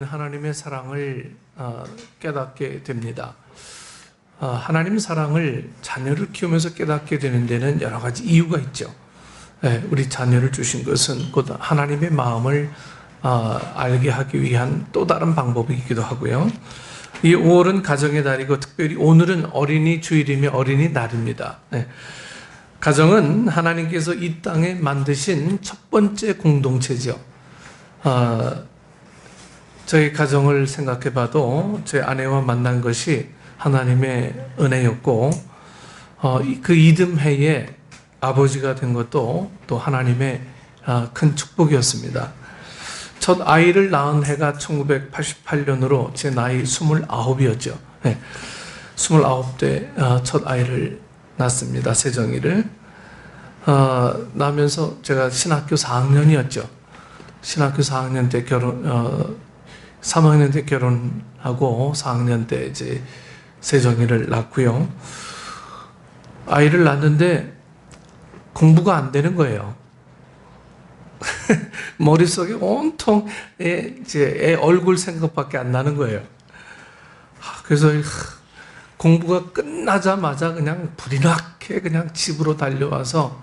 하나님의 사랑을 깨닫게 됩니다. 하나님 사랑을 자녀를 키우면서 깨닫게 되는 데는 여러 가지 이유가 있죠. 우리 자녀를 주신 것은 곧 하나님의 마음을 알게 하기 위한 또 다른 방법이기도 하고요. 이 5월은 가정의 달이고 특별히 오늘은 어린이 주일이며 어린이날입니다. 가정은 하나님께서 이 땅에 만드신 첫 번째 공동체죠. 저희 가정을 생각해 봐도 제 아내와 만난 것이 하나님의 은혜였고, 그 이듬해에 아버지가 된 것도 또 하나님의 큰 축복이었습니다. 첫 아이를 낳은 해가 1988년으로 제 나이 29이었죠. 29대 첫 아이를 낳았습니다. 세정이를. 낳으면서 제가 신학교 4학년이었죠. 신학교 4학년 때 3학년 때 결혼하고 4학년 때 이제 세정이를 낳고요. 아이를 낳는데 공부가 안 되는 거예요. 머릿속에 온통 애 얼굴 생각밖에 안 나는 거예요. 그래서 공부가 끝나자마자 그냥 불이 나게 그냥 집으로 달려와서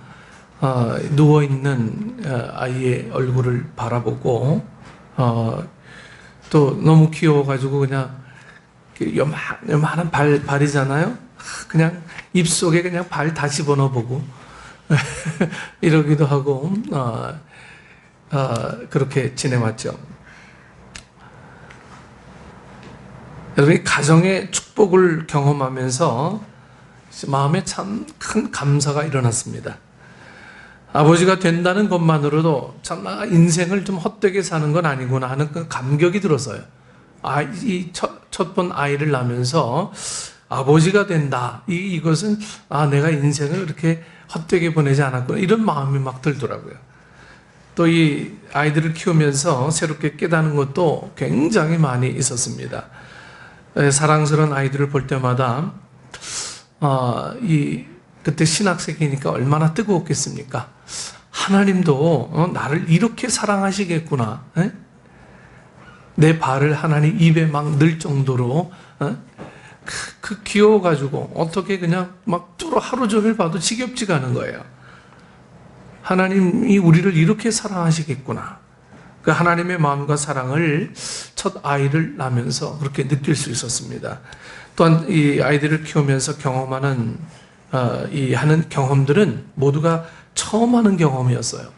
누워있는 아이의 얼굴을 바라보고 또 너무 귀여워가지고 그냥 요만한 발이잖아요. 그냥 입속에 그냥 발 다 집어넣어보고 이러기도 하고 그렇게 지내왔죠. 여러분이 가정의 축복을 경험하면서 마음에 참 큰 감사가 일어났습니다. 아버지가 된다는 것만으로도 참 인생을 좀 헛되게 사는 건 아니구나 하는 그 감격이 들었어요. 이 첫 번 아이를 낳으면서 아버지가 된다. 이것은 내가 인생을 그렇게 헛되게 보내지 않았구나. 이런 마음이 막 들더라고요. 또 이 아이들을 키우면서 새롭게 깨닫는 것도 굉장히 많이 있었습니다. 사랑스러운 아이들을 볼 때마다 그때 신학생이니까 얼마나 뜨거웠겠습니까? 하나님도 나를 이렇게 사랑하시겠구나. 내 발을 하나님 입에 막 넣을 정도로 그 귀여워가지고 어떻게 그냥 막 뚫어 하루 종일 봐도 지겹지가 않은 거예요. 하나님이 우리를 이렇게 사랑하시겠구나. 그 하나님의 마음과 사랑을 첫 아이를 낳으면서 그렇게 느낄 수 있었습니다. 또한 이 아이들을 키우면서 경험하는 하는 경험들은 모두가 처음 하는 경험이었어요.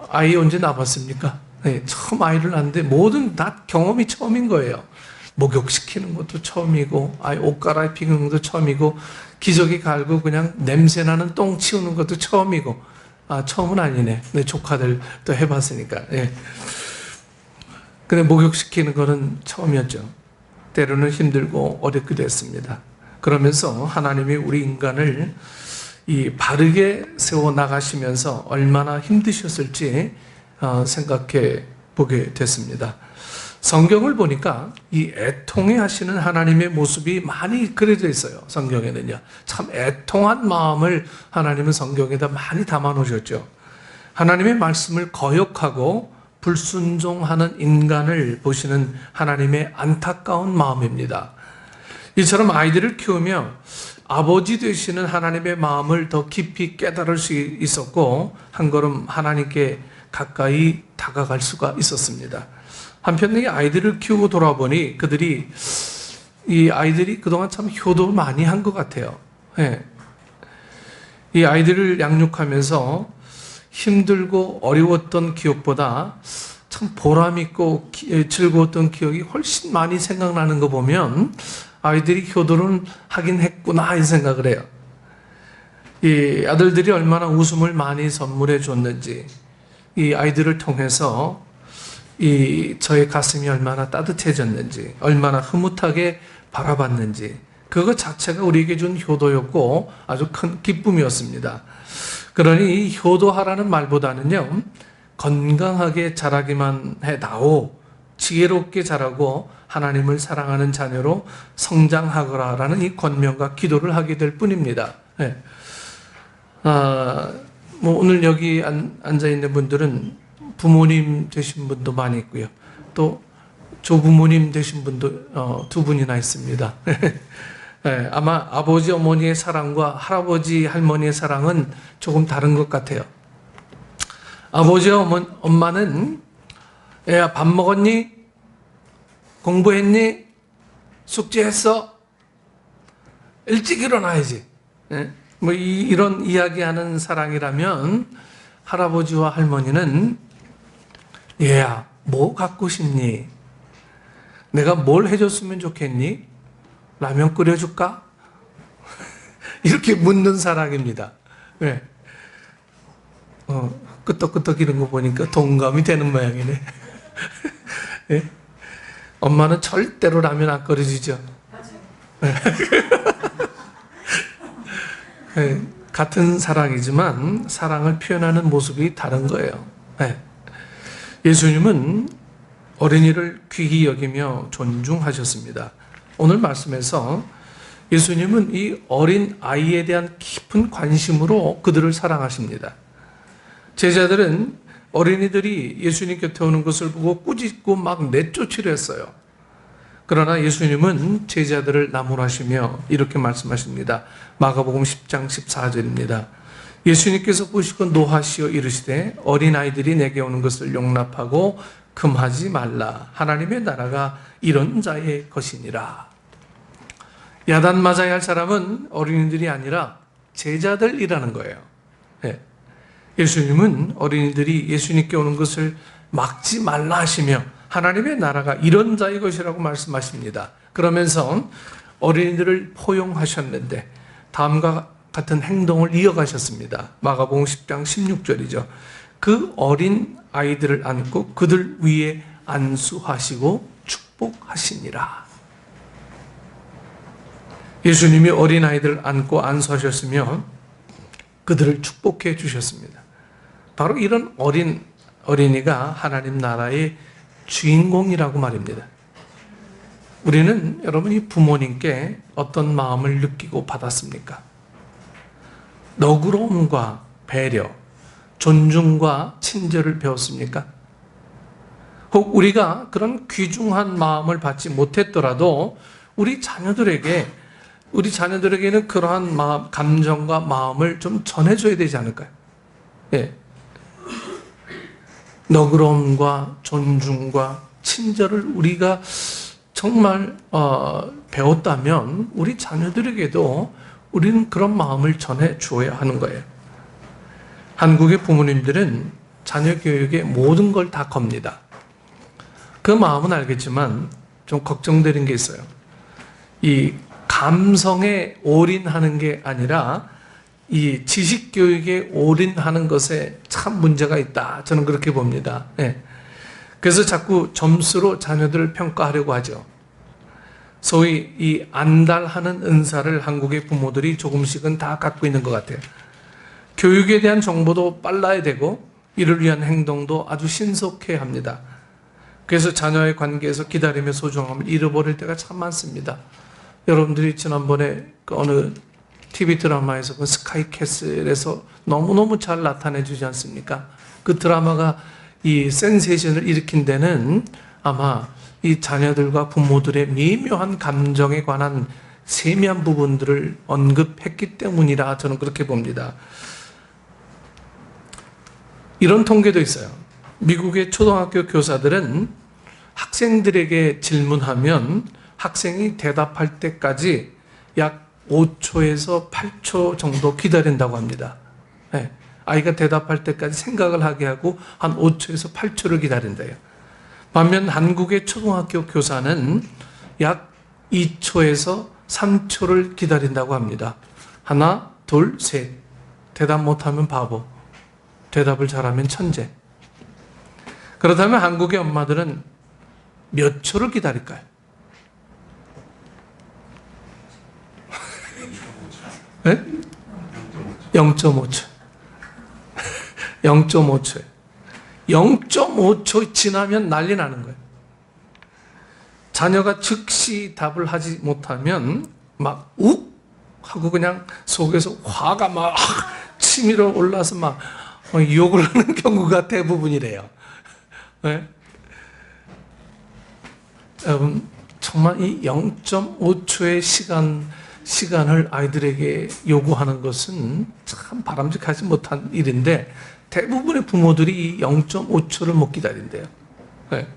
아이 언제 낳아봤습니까? 처음 아이를 낳는데 모든 다 경험이 처음인 거예요. 목욕시키는 것도 처음이고, 아이 옷 갈아입히는 것도 처음이고, 기저귀 갈고 그냥 냄새나는 똥 치우는 것도 처음이고, 처음은 아니네. 내 조카들 또 해봤으니까. 근데 목욕시키는 거는 처음이었죠. 때로는 힘들고 어렵기도 했습니다. 그러면서 하나님이 우리 인간을 바르게 세워 나가시면서 얼마나 힘드셨을지 생각해 보게 됐습니다. 성경을 보니까 이 애통해 하시는 하나님의 모습이 많이 그려져 있어요. 성경에는요. 참 애통한 마음을 하나님은 성경에다 많이 담아 놓으셨죠. 하나님의 말씀을 거역하고 불순종하는 인간을 보시는 하나님의 안타까운 마음입니다. 이처럼 아이들을 키우며 아버지 되시는 하나님의 마음을 더 깊이 깨달을 수 있었고 한 걸음 하나님께 가까이 다가갈 수가 있었습니다. 한편 이 아이들을 키우고 돌아보니 이 아이들이 그동안 참 효도를 많이 한 것 같아요. 이 아이들을 양육하면서 힘들고 어려웠던 기억보다 참 보람있고 즐거웠던 기억이 훨씬 많이 생각나는 거 보면 아이들이 효도를 하긴 했구나 이 생각을 해요. 이 아들들이 얼마나 웃음을 많이 선물해 줬는지, 이 아이들을 통해서 저의 가슴이 얼마나 따뜻해졌는지, 얼마나 흐뭇하게 바라봤는지, 그것 자체가 우리에게 준 효도였고 아주 큰 기쁨이었습니다. 그러니 이 효도하라는 말보다는요, 건강하게 자라기만 해다오, 지혜롭게 자라고 하나님을 사랑하는 자녀로 성장하거라라는 이 권면과 기도를 하게 될 뿐입니다. 오늘 여기 앉아 있는 분들은 부모님 되신 분도 많이 있고요. 또 조부모님 되신 분도 두 분이나 있습니다. 네, 아마 아버지 어머니의 사랑과 할아버지 할머니의 사랑은 조금 다른 것 같아요. 아버지 엄마는 애야 밥 먹었니? 공부했니? 숙제했어? 일찍 일어나야지. 네? 뭐 이런 이야기하는 사랑이라면 할아버지와 할머니는 얘야 뭐 갖고 싶니? 내가 뭘 해줬으면 좋겠니? 라면 끓여줄까? 이렇게 묻는 사랑입니다. 네. 끄떡끄떡 이런 거 보니까 동감이 되는 모양이네. 네? 엄마는 절대로 라면 안 끓여주죠. 네. 같은 사랑이지만 사랑을 표현하는 모습이 다른 거예요. 네. 예수님은 어린이를 귀히 여기며 존중하셨습니다. 오늘 말씀에서 예수님은 이 어린 아이에 대한 깊은 관심으로 그들을 사랑하십니다. 제자들은 어린이들이 예수님 곁에 오는 것을 보고 꾸짖고 막 내쫓으려 했어요. 그러나 예수님은 제자들을 나무라시며 이렇게 말씀하십니다. 마가복음 10장 14절입니다. 예수님께서 보시고 노하시어 이르시되 어린아이들이 내게 오는 것을 용납하고 금하지 말라. 하나님의 나라가 이런 자의 것이니라. 야단 맞아야 할 사람은 어린이들이 아니라 제자들이라는 거예요. 네. 예수님은 어린이들이 예수님께 오는 것을 막지 말라 하시며 하나님의 나라가 이런 자의 것이라고 말씀하십니다. 그러면서 어린이들을 포용하셨는데 다음과 같은 행동을 이어가셨습니다. 마가복음 10장 16절이죠. 그 어린 아이들을 안고 그들 위에 안수하시고 축복하시니라. 예수님이 어린 아이들을 안고 안수하셨으며 그들을 축복해 주셨습니다. 바로 이런 어린이가 하나님 나라의 주인공이라고 말입니다. 우리는 여러분이 부모님께 어떤 마음을 느끼고 받았습니까? 너그러움과 배려, 존중과 친절을 배웠습니까? 혹 우리가 그런 귀중한 마음을 받지 못했더라도 우리 자녀들에게는 그러한 마음, 감정과 마음을 좀 전해줘야 되지 않을까요? 예. 너그러움과 존중과 친절을 우리가 정말 배웠다면 우리 자녀들에게도 우리는 그런 마음을 전해 주어야 하는 거예요. 한국의 부모님들은 자녀 교육에 모든 걸 다 겁니다. 그 마음은 알겠지만 좀 걱정되는 게 있어요. 이 감성에 올인하는 게 아니라 이 지식 교육에 올인하는 것에 참 문제가 있다. 저는 그렇게 봅니다. 네. 그래서 자꾸 점수로 자녀들을 평가하려고 하죠. 소위 이 안달하는 은사를 한국의 부모들이 조금씩은 다 갖고 있는 것 같아요. 교육에 대한 정보도 빨라야 되고 이를 위한 행동도 아주 신속해야 합니다. 그래서 자녀의 관계에서 기다림의 소중함을 잃어버릴 때가 참 많습니다. 여러분들이 지난번에 그 어느 TV 드라마에서 그 스카이캐슬에서 너무너무 잘 나타내 주지 않습니까? 그 드라마가 이 센세이션을 일으킨 데는 아마 이 자녀들과 부모들의 미묘한 감정에 관한 세미한 부분들을 언급했기 때문이라 저는 그렇게 봅니다. 이런 통계도 있어요. 미국의 초등학교 교사들은 학생들에게 질문하면 학생이 대답할 때까지 약 5초에서 8초 정도 기다린다고 합니다. 네. 아이가 대답할 때까지 생각을 하게 하고 한 5초에서 8초를 기다린대요. 반면 한국의 초등학교 교사는 약 2초에서 3초를 기다린다고 합니다. 하나, 둘, 셋. 대답 못하면 바보. 대답을 잘하면 천재. 그렇다면 한국의 엄마들은 몇 초를 기다릴까요? 0.5초. 0.5초. 0.5초 지나면 난리 나는 거예요. 자녀가 즉시 답을 하지 못하면 막 욱 하고 그냥 속에서 화가 막 치밀어 올라서 막 욕을 하는 경우가 대부분이래요. 네? 여러분 정말 이 0.5초의 시간을 아이들에게 요구하는 것은 참 바람직하지 못한 일인데 대부분의 부모들이 이 0.5초를 못 기다린대요. 네.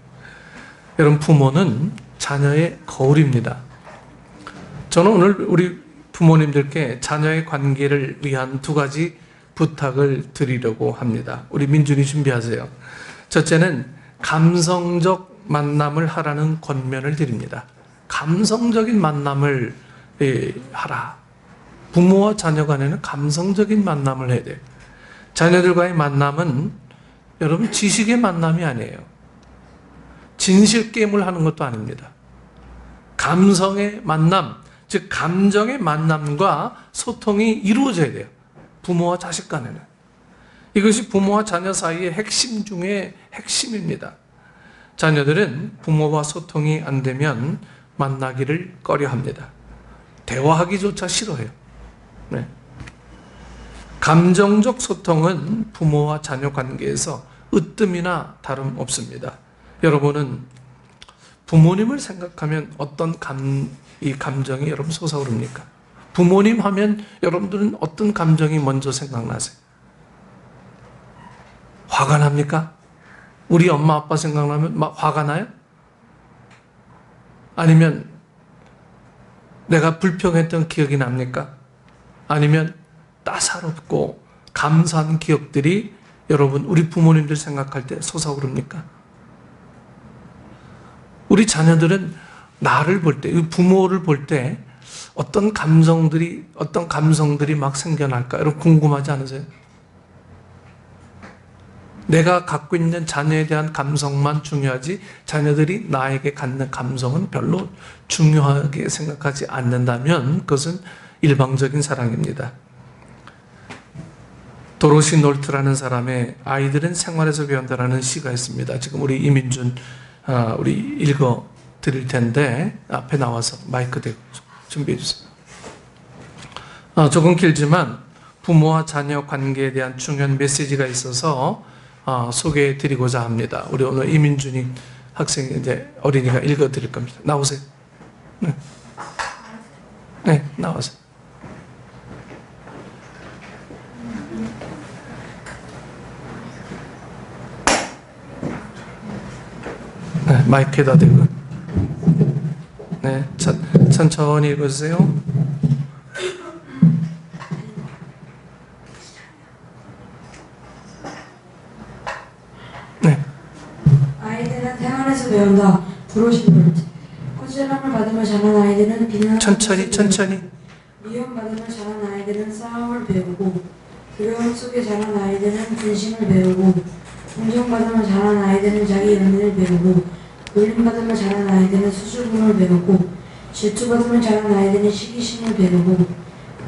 여러분 부모는 자녀의 거울입니다. 저는 오늘 우리 부모님들께 자녀의 관계를 위한 두 가지 부탁을 드리려고 합니다. 우리 민준이 준비하세요. 첫째는 감성적 만남을 하라는 권면을 드립니다. 감성적인 만남을 하라. 부모와 자녀 간에는 감성적인 만남을 해야 돼요. 자녀들과의 만남은 여러분 지식의 만남이 아니에요. 진실 게임을 하는 것도 아닙니다. 감성의 만남, 즉 감정의 만남과 소통이 이루어져야 돼요. 부모와 자식 간에는. 이것이 부모와 자녀 사이의 핵심 중에 핵심입니다. 자녀들은 부모와 소통이 안 되면 만나기를 꺼려합니다. 대화하기조차 싫어해요. 네. 감정적 소통은 부모와 자녀 관계에서 으뜸이나 다름없습니다. 여러분은 부모님을 생각하면 어떤 이 감정이 여러분 솟아오릅니까? 부모님 하면 여러분들은 어떤 감정이 먼저 생각나세요? 화가 납니까? 우리 엄마 아빠 생각나면 막 화가 나요? 아니면 내가 불평했던 기억이 납니까? 아니면 따사롭고 감사한 기억들이 여러분 우리 부모님들 생각할 때 솟아오릅니까? 우리 자녀들은 나를 볼 때, 부모를 볼 때 어떤 감성들이 막 생겨날까? 여러분 궁금하지 않으세요? 내가 갖고 있는 자녀에 대한 감성만 중요하지 자녀들이 나에게 갖는 감성은 별로 중요하게 생각하지 않는다면 그것은 일방적인 사랑입니다. 도로시 놀트라는 사람의 아이들은 생활에서 배운다라는 시가 있습니다. 지금 우리 이민준 우리 읽어 드릴 텐데 앞에 나와서 마이크 대고 준비해 주세요. 조금 길지만 부모와 자녀 관계에 대한 중요한 메시지가 있어서 소개해 드리고자 합니다. 우리 오늘 이민준이 학생이 이제 어린이가 읽어 드릴 겁니다. 나오세요. 네, 네 나와세요. 네, 마이크에다 대고. 네, 천천히 읽어주세요. 네. 아이들은 생활에서 배운다. 도로시 놀트. 꾸준함을 받으며 자란 아이들은 비난을 천천히. 미움받으며 자란 아이들은 싸움을 배우고 두려움 속에 자란 아이들은 진심을 배우고 존중받으며 자란 아이들은 자기 연민을 배우고 놀림받으며 자란 아이들은 수줍음을 배우고 질투받으며 자란 아이들은 시기심을 배우고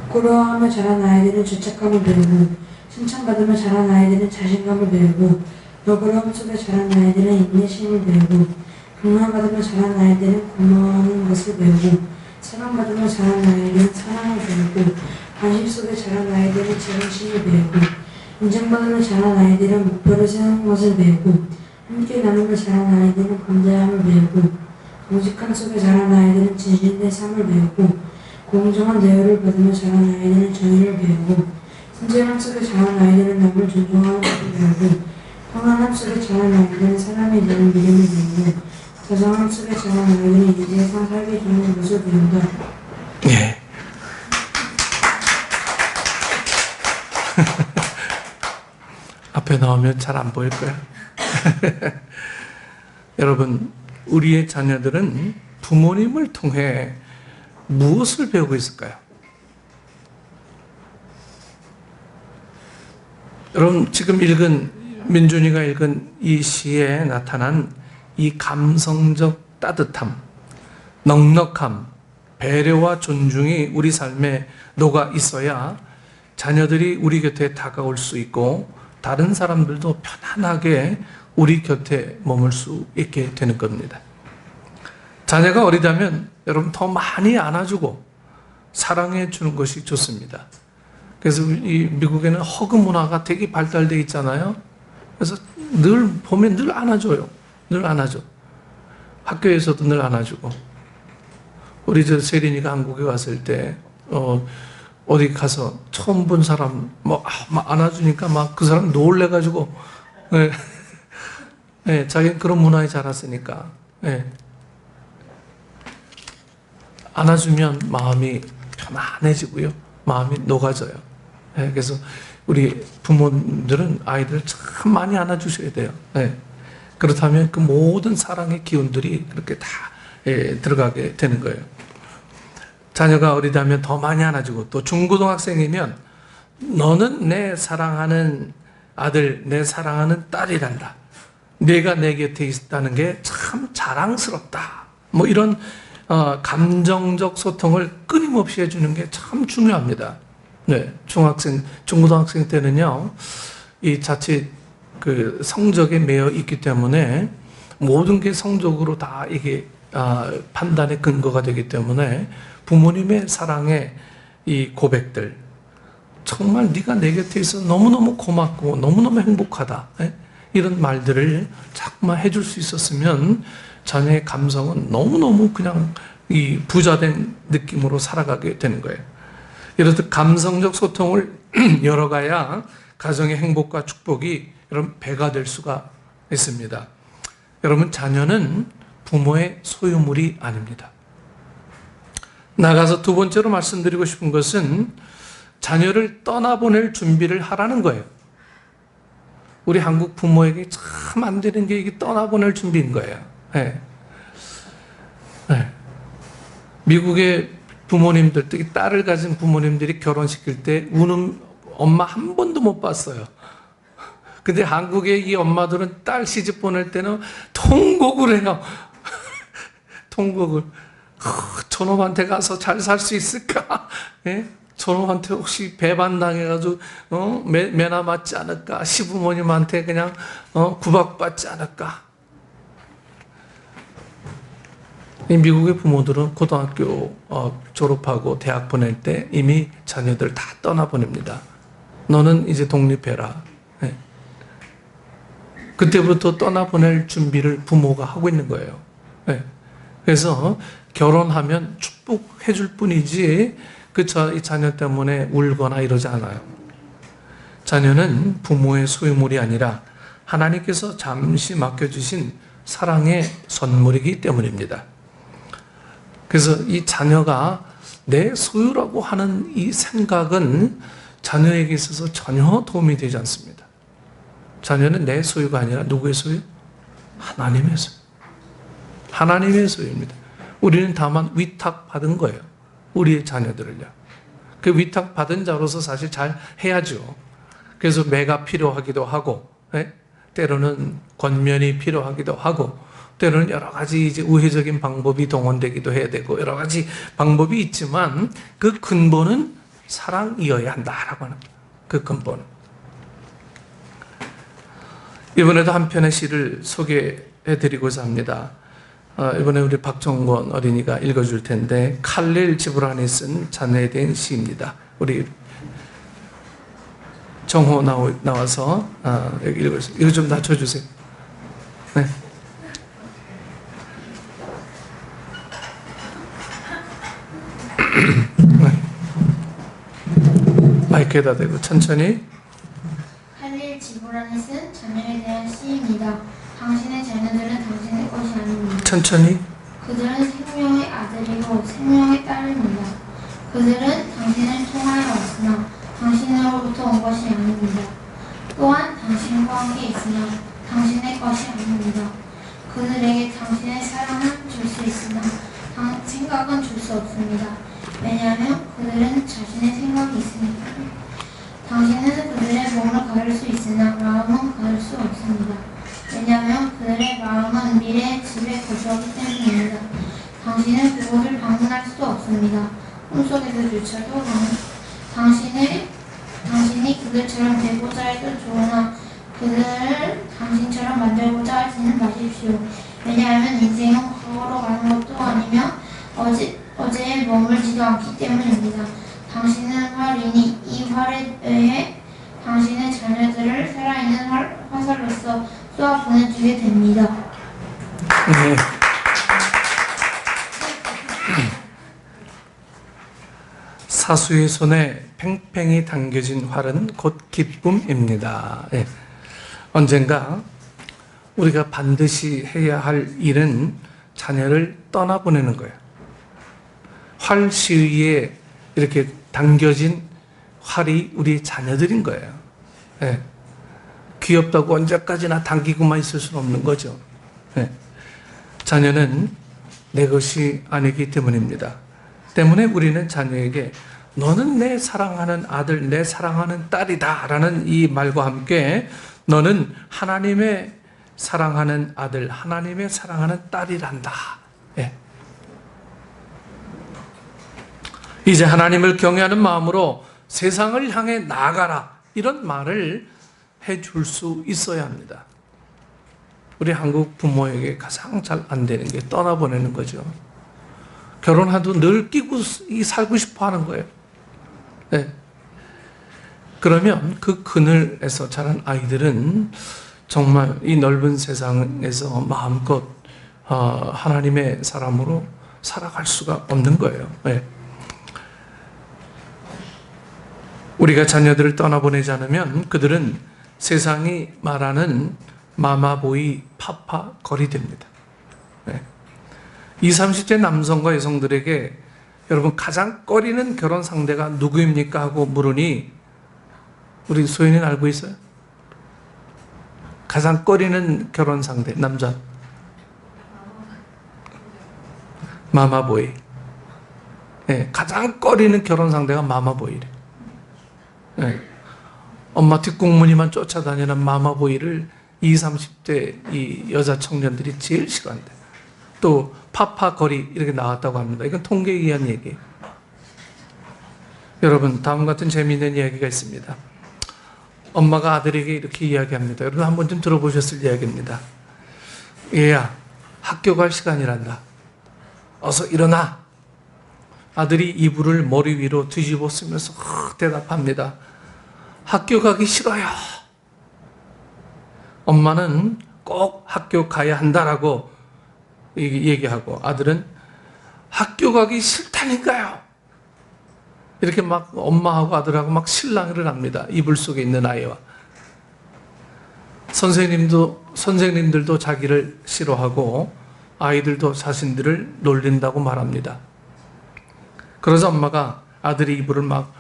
부끄러워하며 자란 아이들은 죄책감을 배우고 칭찬받으며 자란 아이들은 자신감을 배우고 너그러움 속에 자란 아이들은 인내심을 배우고 경멸받으며 자란 아이들은 고마워하는 것을 배우고 사랑받으며 자란 아이들은 사랑을 배우고 관심 속에 자란 아이들은 제정신을 배우고 인정받으며 자란 아이들은 목표를 세우는 것을 배우고 함께 나누며 자란 아이들은 감사함을 배우고 정직함 속에 자란 아이들은 진실된 삶을 배우고 공정한 대우를 받으며 자란 아이들은 정의를 배우고 친절함 속에 자란 아이들은 남을 존중하는 것을 배우고 평안함 속에 자란 아이들은 사람에 대한 믿음을 배우고 자상함 속에 자란 아이들은 이 세상 살기 좋은 것을 배운다. 예. 앞에 나오면 잘 안 보일 거야. 여러분, 우리의 자녀들은 부모님을 통해 무엇을 배우고 있을까요? 여러분, 지금 민준이가 읽은 이 시에 나타난 이 감성적 따뜻함, 넉넉함, 배려와 존중이 우리 삶에 녹아 있어야 자녀들이 우리 곁에 다가올 수 있고 다른 사람들도 편안하게 우리 곁에 머물 수 있게 되는 겁니다. 자녀가 어리다면 여러분 더 많이 안아주고 사랑해 주는 것이 좋습니다. 그래서 이 미국에는 허그 문화가 되게 발달되어 있잖아요. 그래서 늘 보면 늘 안아줘요. 늘 안아줘. 학교에서도 늘 안아주고, 우리 저 세린이가 한국에 왔을 때 어디 가서 처음 본 사람 막 안아주니까 막 그 사람 놀래가지고, 예. 예, 자기는 그런 문화에 자랐으니까, 예. 안아주면 마음이 편안해지고요, 마음이 녹아져요. 예, 그래서 우리 부모님들은 아이들을 참 많이 안아주셔야 돼요. 예. 그렇다면 그 모든 사랑의 기운들이 그렇게 다 들어가게 되는 거예요. 자녀가 어리다면 더 많이 안아주고, 또 중고등학생이면 너는 내 사랑하는 아들, 내 사랑하는 딸이란다, 내가 내 곁에 있다는 게 참 자랑스럽다, 뭐 이런 감정적 소통을 끊임없이 해주는 게 참 중요합니다. 네, 중고등학생 때는요, 이 자칫 그 성적에 매여 있기 때문에 모든 게 성적으로 다 이게 판단의 근거가 되기 때문에 부모님의 사랑의 이 고백들, 정말 네가 내 곁에 있어 너무너무 고맙고 너무너무 행복하다, 이런 말들을 자꾸만 해줄 수 있었으면 자녀의 감성은 너무너무 그냥 이 부자된 느낌으로 살아가게 되는 거예요. 이렇듯 감성적 소통을 열어가야 가정의 행복과 축복이 여러분 배가 될 수가 있습니다. 여러분, 자녀는 부모의 소유물이 아닙니다. 나가서 두 번째로 말씀드리고 싶은 것은 자녀를 떠나보낼 준비를 하라는 거예요. 우리 한국 부모에게 참 안 되는 게 이게 떠나보낼 준비인 거예요. 네. 네. 미국의 부모님들, 특히 딸을 가진 부모님들이 결혼시킬 때 우는 엄마 한 번도 못 봤어요. 근데 한국의 이 엄마들은 딸 시집 보낼 때는 통곡을 해요. 통곡을. 저놈한테 가서 잘 살 수 있을까? 예? 저놈한테 혹시 배반당해가지고 매나 맞지 않을까? 시부모님한테 그냥 구박받지 않을까? 이 미국의 부모들은 고등학교 졸업하고 대학 보낼 때 이미 자녀들 다 떠나보냅니다. 너는 이제 독립해라. 예. 그때부터 떠나보낼 준비를 부모가 하고 있는 거예요. 예. 그래서 결혼하면 축복해 줄 뿐이지 이 자녀 때문에 울거나 이러지 않아요. 자녀는 부모의 소유물이 아니라 하나님께서 잠시 맡겨주신 사랑의 선물이기 때문입니다. 그래서 이 자녀가 내 소유라고 하는 이 생각은 자녀에게 있어서 전혀 도움이 되지 않습니다. 자녀는 내 소유가 아니라 누구의 소유? 하나님의 소유. 하나님의 소유입니다. 우리는 다만 위탁받은 거예요. 우리의 자녀들을요. 그 위탁받은 자로서 사실 잘 해야죠. 그래서 매가 필요하기도 하고, 때로는 권면이 필요하기도 하고, 때로는 여러 가지 이제 우회적인 방법이 동원되기도 해야 되고, 여러 가지 방법이 있지만 그 근본은 사랑이어야 한다라고 하는 그 근본. 이번에도 한 편의 시를 소개해드리고자 합니다. 이번에 우리 박정권 어린이가 읽어줄 텐데, 칼릴 지브란이 쓴 자녀에 대한 시입니다. 우리 정호 나와서 여기 읽어주세요. 이거 좀 낮춰주세요. 네. 마이크에다 대고 천천히. 칼릴 지브란이 쓴 자녀에 대한 시입니다. 당신의 자녀들은 당신의 것이 아닙니다. 천천히. 그들은 생명의 아들이고 생명의 딸입니다. 그들은 당신을 통하여 왔으나 당신으로부터 온 것이 아닙니다. 또한 당신과 함께 있으나 당신의 것이 아닙니다. 그들에게 당신의 사랑은 줄 수 있으나 생각은 줄 수 없습니다. 왜냐하면 그들은 자신의 생각이 있으니까요. 당신은 그들의 몸을 가릴 수 있으나 마음은 가릴 수 없습니다. 왜냐하면 그들의 마음은 미래의 집에 거주하기 때문입니다. 당신은 그곳을 방문할 수도 없습니다. 꿈속에서조차도 당신이 그들처럼 되고자 해도 좋으나 그들을 당신처럼 만들고자 하지는 마십시오. 왜냐하면 인생은 과거로 가는 것도 아니며 어제에 머물지도 않기 때문입니다. 당신은 활이니 이 활에 의해 당신의 자녀들을 살아있는 화살로서 쏘아 보내주게 됩니다. 네. 사수의 손에 팽팽히 당겨진 활은 곧 기쁨입니다. 예. 언젠가 우리가 반드시 해야 할 일은 자녀를 떠나보내는 거예요. 활 시위에 이렇게 당겨진 활이 우리 자녀들인 거예요. 예. 귀엽다고 언제까지나 당기고만 있을 수는 없는 거죠. 예. 자녀는 내 것이 아니기 때문입니다. 때문에 우리는 자녀에게 너는 내 사랑하는 아들, 내 사랑하는 딸이다 라는 이 말과 함께 너는 하나님의 사랑하는 아들, 하나님의 사랑하는 딸이란다. 예. 이제 하나님을 경외하는 마음으로 세상을 향해 나아가라. 이런 말을 해줄 수 있어야 합니다. 우리 한국 부모에게 가장 잘 안 되는 게 떠나보내는 거죠. 결혼해도 늘 끼고 살고 싶어 하는 거예요. 네. 그러면 그 그늘에서 자란 아이들은 정말 이 넓은 세상에서 마음껏 하나님의 사람으로 살아갈 수가 없는 거예요. 네. 우리가 자녀들을 떠나보내지 않으면 그들은 세상이 말하는 마마보이 파파 거리 됩니다. 네. 20, 30대 남성과 여성들에게 여러분 가장 꺼리는 결혼 상대가 누구입니까? 하고 물으니 우리 소연이는 알고 있어요? 가장 꺼리는 결혼 상대 남자 마마보이. 네, 가장 꺼리는 결혼 상대가 마마보이래. 네. 엄마 뒷공무니만 쫓아다니는 마마보이를 20, 30대 이 여자 청년들이 제일 싫어한대. 또 파파 거리 이렇게 나왔다고 합니다. 이건 통계에 의한 얘기예요. 여러분 다음 같은 재미있는 이야기가 있습니다. 엄마가 아들에게 이렇게 이야기합니다. 여러분 한 번쯤 들어보셨을 이야기입니다. 얘야 학교 갈 시간이란다. 어서 일어나. 아들이 이불을 머리 위로 뒤집어 쓰면서 대답합니다. 학교 가기 싫어요. 엄마는 꼭 학교 가야 한다라고 얘기하고 아들은 학교 가기 싫다니까요. 이렇게 막 엄마하고 아들하고 막 실랑이를 합니다. 이불 속에 있는 아이와. 선생님들도 자기를 싫어하고 아이들도 자신들을 놀린다고 말합니다. 그래서 엄마가 아들이 이불을 막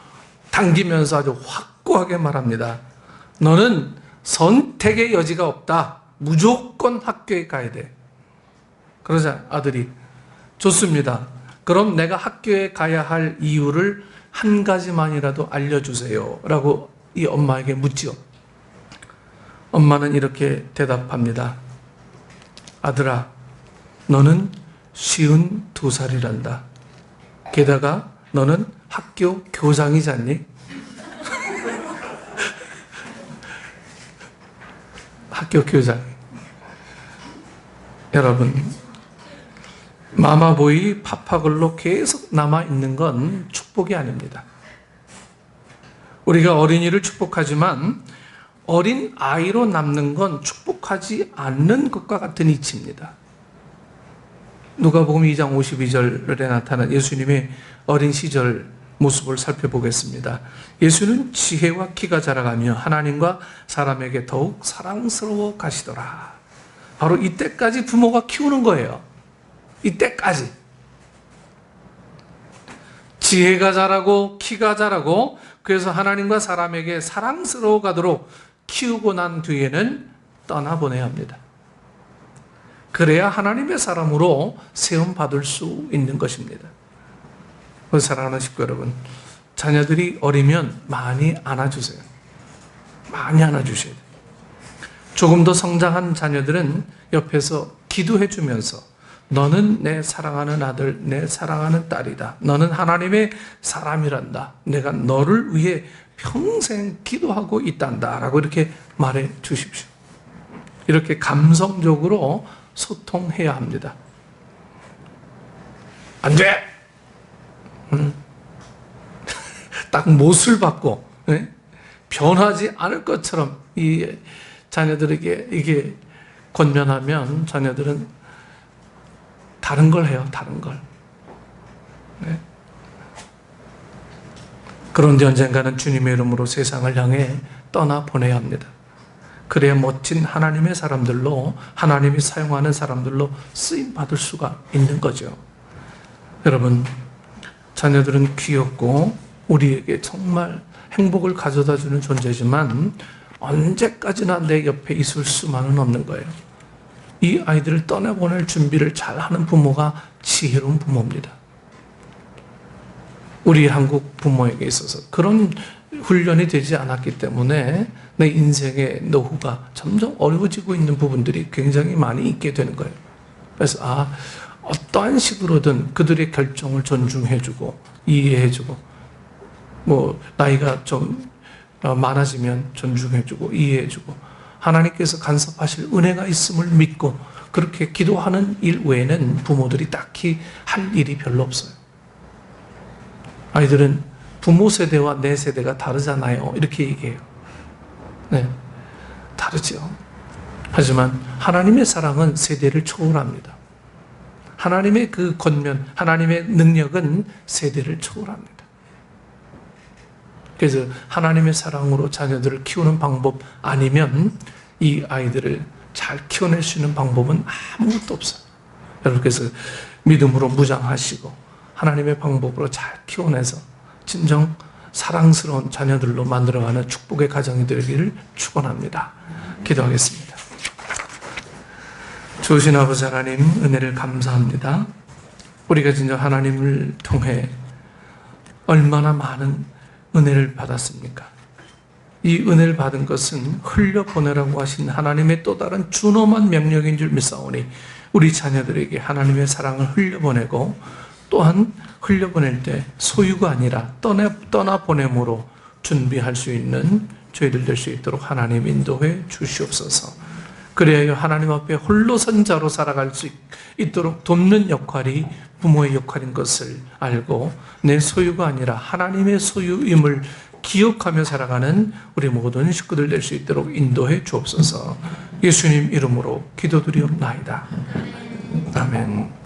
당기면서 아주 확고하게 말합니다. 너는 선택의 여지가 없다. 무조건 학교에 가야 돼. 그러자 아들이 좋습니다. 그럼 내가 학교에 가야 할 이유를 한 가지만이라도 알려주세요. 라고 이 엄마에게 묻죠. 엄마는 이렇게 대답합니다. 아들아, 너는 52살이란다. 게다가 너는 학교 교장이잖니? 학교 교장. 여러분, 마마보이 파파걸로 계속 남아있는 건 축복이 아닙니다. 우리가 어린이를 축복하지만 어린 아이로 남는 건 축복하지 않는 것과 같은 이치입니다. 누가복음 2장 52절에 나타난 예수님의 어린 시절 모습을 살펴보겠습니다. 예수는 지혜와 키가 자라가며 하나님과 사람에게 더욱 사랑스러워 가시더라. 바로 이때까지 부모가 키우는 거예요. 이때까지. 지혜가 자라고 키가 자라고 그래서 하나님과 사람에게 사랑스러워 가도록 키우고 난 뒤에는 떠나보내야 합니다. 그래야 하나님의 사람으로 세움받을 수 있는 것입니다. 그래서 사랑하는 식구 여러분, 자녀들이 어리면 많이 안아주세요. 많이 안아주셔야 돼요. 조금 더 성장한 자녀들은 옆에서 기도해 주면서 너는 내 사랑하는 아들, 내 사랑하는 딸이다. 너는 하나님의 사람이란다. 내가 너를 위해 평생 기도하고 있단다. 라고 이렇게 말해 주십시오. 이렇게 감성적으로 소통해야 합니다. 안 돼! 딱 못을 받고 변하지 않을 것처럼 이 자녀들에게 이게 권면하면 자녀들은 다른 걸 해요. 다른 걸. 그런데 언젠가는 주님의 이름으로 세상을 향해 떠나보내야 합니다. 그래야 멋진 하나님의 사람들로, 하나님이 사용하는 사람들로 쓰임받을 수가 있는 거죠. 여러분, 자녀들은 귀엽고 우리에게 정말 행복을 가져다 주는 존재지만 언제까지나 내 옆에 있을 수만은 없는 거예요. 이 아이들을 떠나보낼 준비를 잘하는 부모가 지혜로운 부모입니다. 우리 한국 부모에게 있어서 그런 훈련이 되지 않았기 때문에 내 인생의 노후가 점점 어려워지고 있는 부분들이 굉장히 많이 있게 되는 거예요. 그래서 어떠한 식으로든 그들의 결정을 존중해주고 이해해주고, 뭐 나이가 좀 많아지면 존중해주고 이해해주고, 하나님께서 간섭하실 은혜가 있음을 믿고 그렇게 기도하는 일 외에는 부모들이 딱히 할 일이 별로 없어요. 아이들은 부모 세대와 내 세대가 다르잖아요, 이렇게 얘기해요. 네, 다르죠. 하지만 하나님의 사랑은 세대를 초월합니다. 하나님의 그 권면, 하나님의 능력은 세대를 초월합니다. 그래서 하나님의 사랑으로 자녀들을 키우는 방법 아니면 이 아이들을 잘 키워낼 수 있는 방법은 아무것도 없어요. 여러분께서 믿음으로 무장하시고 하나님의 방법으로 잘 키워내서 진정 사랑스러운 자녀들로 만들어가는 축복의 가정이 되기를 축원합니다. 기도하겠습니다. 좋으신 아버지 하나님, 은혜를 감사합니다. 우리가 진짜 하나님을 통해 얼마나 많은 은혜를 받았습니까? 이 은혜를 받은 것은 흘려보내라고 하신 하나님의 또 다른 준엄한 명령인 줄 믿사오니 우리 자녀들에게 하나님의 사랑을 흘려보내고, 또한 흘려보낼 때 소유가 아니라 떠나보냄으로 준비할 수 있는 저희들 될 수 있도록 하나님 인도해 주시옵소서. 그래야 하나님 앞에 홀로 선 자로 살아갈 수 있도록 돕는 역할이 부모의 역할인 것을 알고 내 소유가 아니라 하나님의 소유임을 기억하며 살아가는 우리 모든 식구들 될 수 있도록 인도해 주옵소서. 예수님 이름으로 기도드리옵나이다. 아멘.